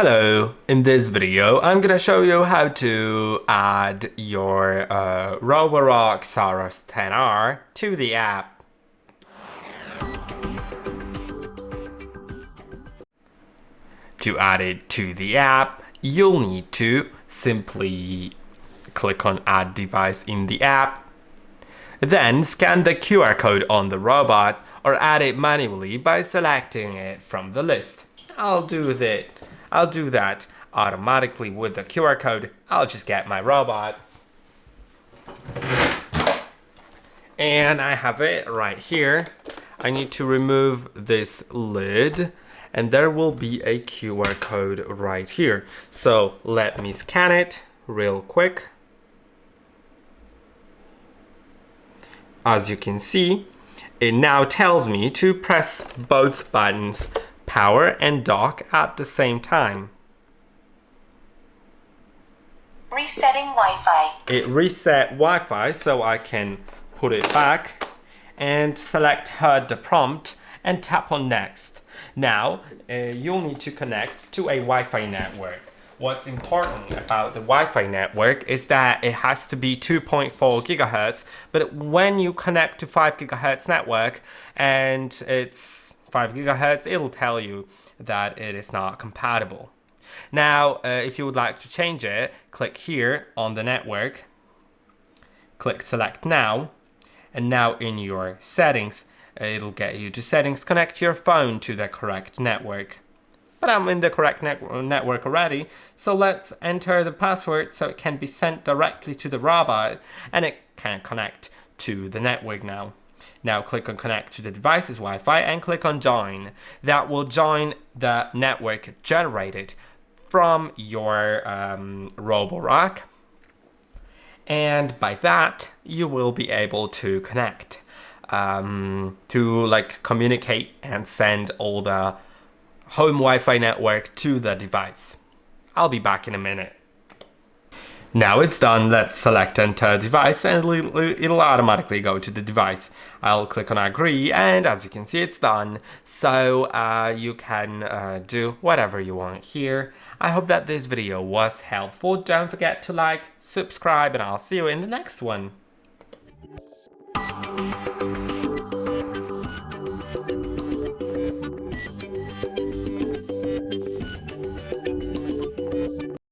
Hello, in this video I'm gonna show you how to add your ROBOROCK Saros 10R to the app. To add it to the app, you'll need to simply click on Add Device in the app, then scan the QR code on the robot or add it manually by selecting it from the list. I'll do that automatically with the QR code. I'll just get my robot. And I have it right here. I need to remove this lid and there will be a QR code right here. So let me scan it real quick. As you can see, it now tells me to press both buttons, power and dock, at the same time. Resetting Wi-Fi. It reset Wi-Fi, so I can put it back and select Heard the prompt and tap on Next. Now, you'll need to connect to a Wi-Fi network. What's important about the Wi-Fi network is that it has to be 2.4 GHz, but when you connect to 5 GHz network and it's 5 GHz, it'll tell you that it is not compatible. Now, if you would like to change it, click here on the network, click Select Now, and now in your settings, it'll get you to settings, connect your phone to the correct network. But I'm in the correct network already, so let's enter the password so it can be sent directly to the robot and it can connect to the network now. Now click on Connect to the device's Wi-Fi and click on Join. That will join the network generated from your ROBOROCK, and by that you will be able to connect to communicate and send all the home Wi-Fi network to the device. I'll be back in a minute. Now it's done, let's select Enter Device and it'll automatically go to the device. I'll click on Agree and as you can see it's done. So you can do whatever you want here. I hope that this video was helpful. Don't forget to like, subscribe, and I'll see you in the next one.